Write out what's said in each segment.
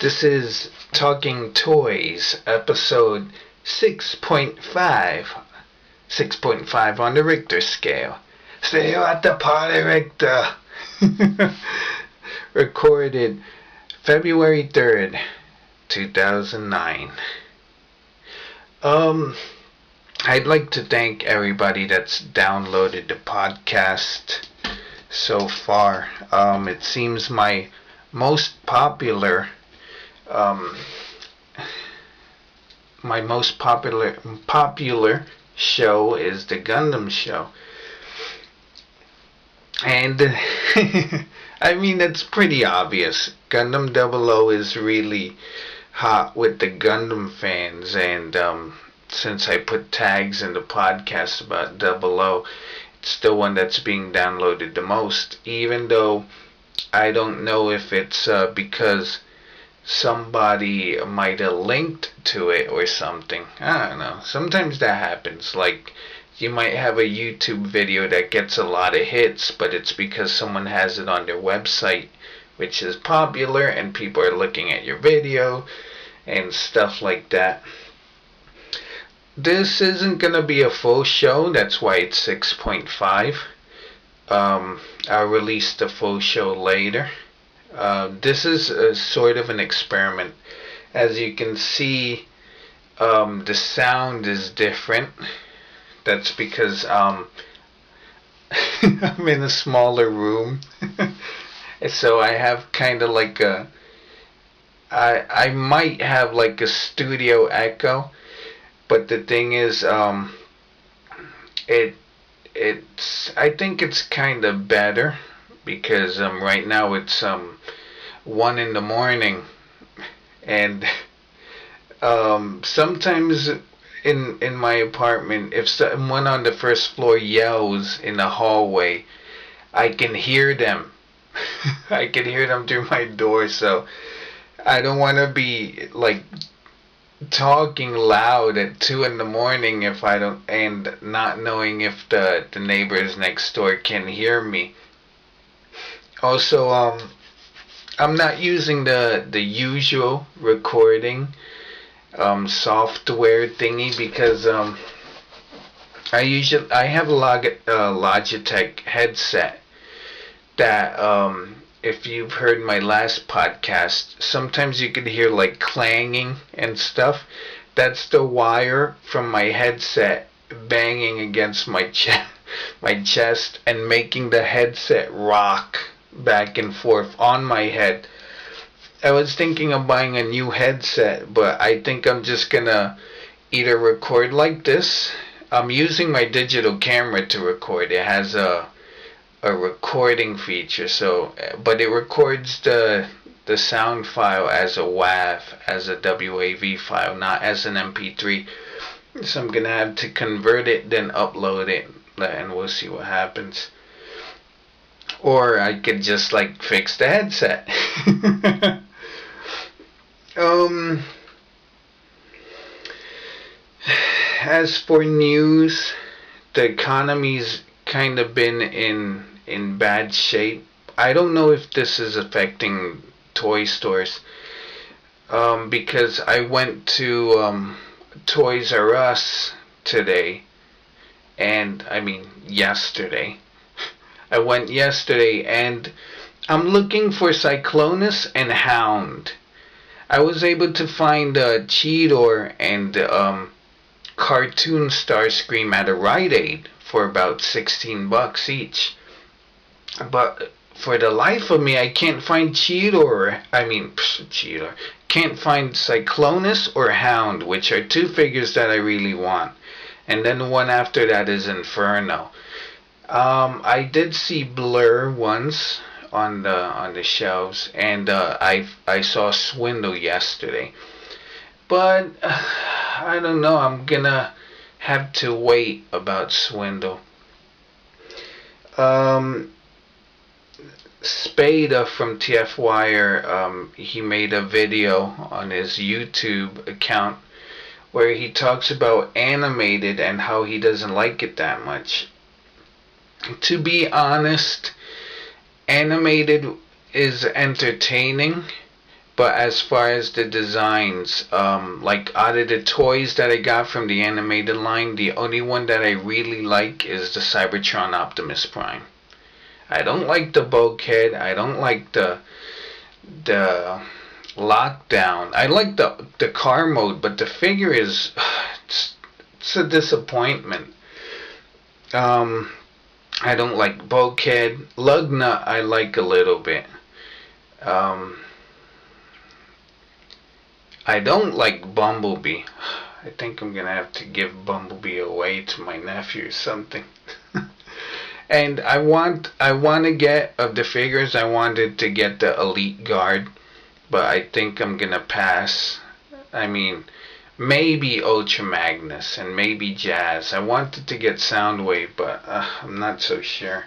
This is Talking Toys, episode 6.5. 6.5 on the Richter scale. See you at the party, Richter. Recorded February 3rd, 2009. I'd like to thank everybody that's downloaded the podcast so far. It seems my most popular show is the Gundam show. And I mean, it's pretty obvious. Gundam 00 is really hot with the Gundam fans, and since I put tags in the podcast about 00, it's the one that's being downloaded the most, even though I don't know if it's because somebody might have linked to it or something. I don't know. Sometimes that happens. Like, you might have a YouTube video that gets a lot of hits, but it's because someone has it on their website, which is popular, and people are looking at your video and stuff like that. This isn't going to be a full show. That's why it's 6.5. I'll release the full show later. This is a sort of an experiment. As you can see, the sound is different. That's because I'm in a smaller room. So I have kind of like I might have like a studio echo, but the thing is, I think it's kind of better because right now it's 1 in the morning, and sometimes in my apartment, if someone on the first floor yells in the hallway, I can hear them. I can hear them through my door, so I don't want to be like talking loud at 2 in the morning if I don't, and not knowing if the neighbors next door can hear me. Also, I'm not using the usual recording software thingy because I have a Logitech headset that if you've heard my last podcast, sometimes you could hear like clanging and stuff. That's the wire from my headset banging against my chest and making the headset rock back and forth on my head. I was thinking of buying a new headset, but I think I'm just gonna either record like this. I'm using my digital camera to record. It has a recording feature, so but it records the sound file as a WAV, as a WAV file, not as an MP3. So I'm gonna have to convert it, then upload it, and we'll see what happens. Or I could just like fix the headset. As for news, the economy's kind of been in bad shape. I don't know if this is affecting toy stores, because I went to Toys R Us today, and I mean yesterday. I went yesterday, and I'm looking for Cyclonus and Hound. I was able to find Cheetor and Cartoon Starscream at a Rite Aid for about $16 each. But for the life of me, I can't find Cheetor. Can't find Cyclonus or Hound, which are two figures that I really want. And then the one after that is Inferno. I did see Blur once on the shelves, and I saw Swindle yesterday. But I don't know. I'm gonna have to wait about Swindle. Spada from TF Wire, he made a video on his YouTube account where he talks about animated and how he doesn't like it that much. To be honest, animated is entertaining, But as far as the designs, like out of the toys that I got from the animated line, the only one that I really like is the Cybertron Optimus Prime. I don't like the bulkhead. I don't like the lockdown. I like the car mode, but the figure is it's a disappointment. I don't like bulkhead. Lugnut I like a little bit. Um, I don't like Bumblebee. I think I'm gonna have to give Bumblebee away to my nephew or something. And I want to get, of the figures, I wanted to get the Elite Guard, but I think I'm gonna pass. I mean, maybe Ultra Magnus and maybe Jazz. I wanted to get Soundwave, but I'm not so sure.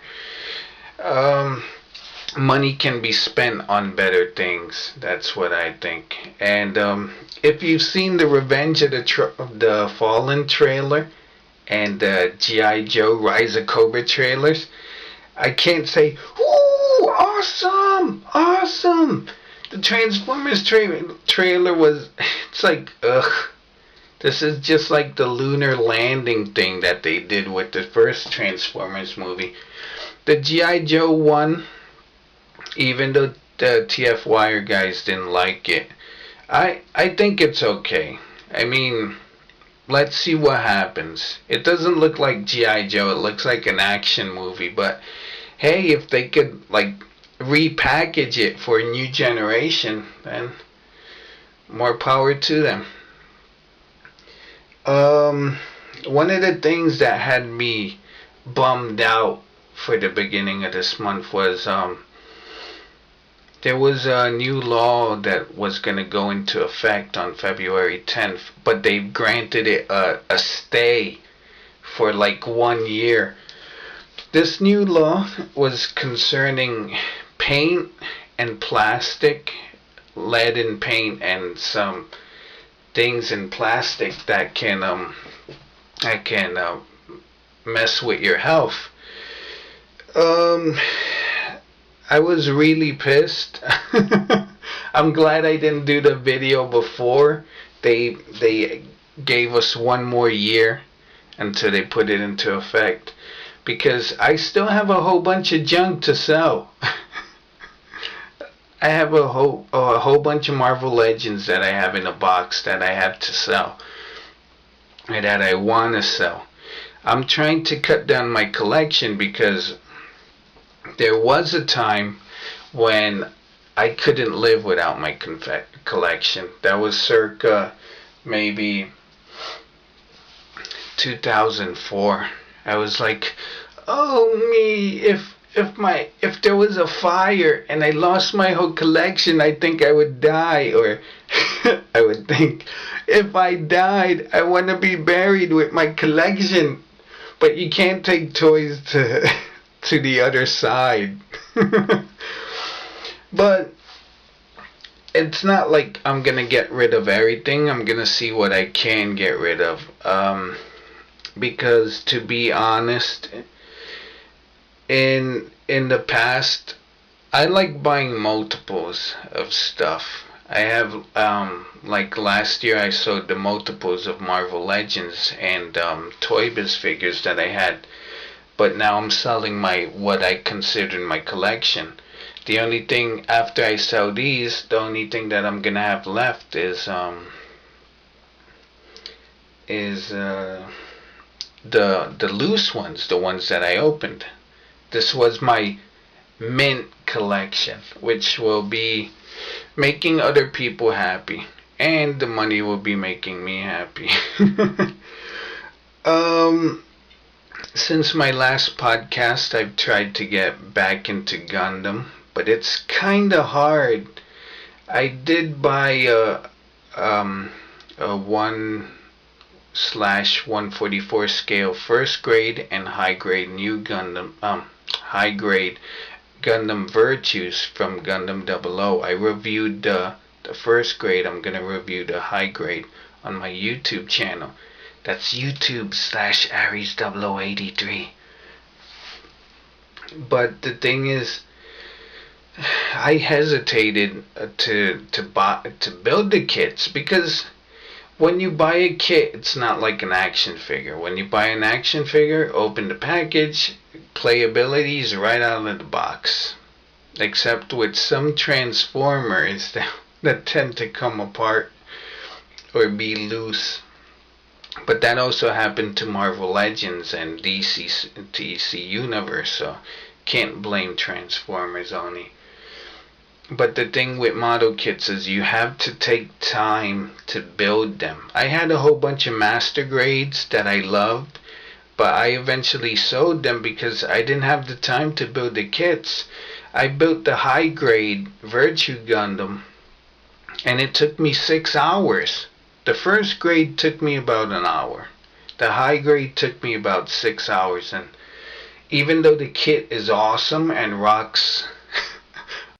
Um, Money can be spent on better things. That's what I think. And if you've seen the Revenge of the Fallen trailer and the G.I. Joe Rise of Cobra trailers, I can't say, "Ooh, awesome, awesome." The Transformers trailer was, it's like, ugh. This is just like the lunar landing thing that they did with the first Transformers movie. The G.I. Joe one, even though the TF Wire guys didn't like it, I think it's okay. I mean, let's see what happens. It doesn't look like G.I. Joe. It looks like an action movie. But hey, if they could like repackage it for a new generation, then more power to them. One of the things that had me bummed out for the beginning of this month was there was a new law that was going to go into effect on February 10th, but they granted it a stay for like 1 year. This new law was concerning paint and plastic, lead in paint, and some things in plastic that can mess with your health. I was really pissed. I'm glad I didn't do the video before. They gave us 1 more year until they put it into effect, because I still have a whole bunch of junk to sell. I have a whole bunch of Marvel Legends that I have in a box that I have to sell, and that I want to sell. I'm trying to cut down my collection because there was a time when I couldn't live without my collection. That was circa maybe 2004. I was like, oh me, if there was a fire and I lost my whole collection, I think I would die. Or I would think, if I died, I want to be buried with my collection. But you can't take toys to the other side. But it's not like I'm gonna get rid of everything. I'm gonna see what I can get rid of. Because to be honest, in the past, I like buying multiples of stuff. I have like last year I sold the multiples of Marvel Legends and Toy Biz figures that I had, but now I'm selling what I consider my collection. The only thing after I sell these, the only thing that I'm gonna have left is the loose ones, the ones that I opened. This was my mint collection, which will be making other people happy, and the money will be making me happy. Since my last podcast, I've tried to get back into Gundam, but it's kinda hard. I did buy a 1/144 scale first grade and high grade high grade Gundam Virtues from Gundam 00. I reviewed the first grade. I'm gonna review the high grade on my YouTube channel. That's YouTube/Aries0083. But the thing is, I hesitated to build the kits because when you buy a kit, it's not like an action figure. When you buy an action figure, open the package, playability is right out of the box. Except with some Transformers that tend to come apart or be loose. But that also happened to Marvel Legends and DC Universe, so can't blame Transformers only. But the thing with model kits is you have to take time to build them. I had a whole bunch of master grades that I loved, but I eventually sold them because I didn't have the time to build the kits. I built the high grade Virtue Gundam, and it took me 6 hours. The first grade took me about an hour. The high grade took me about 6 hours, and even though the kit is awesome and rocks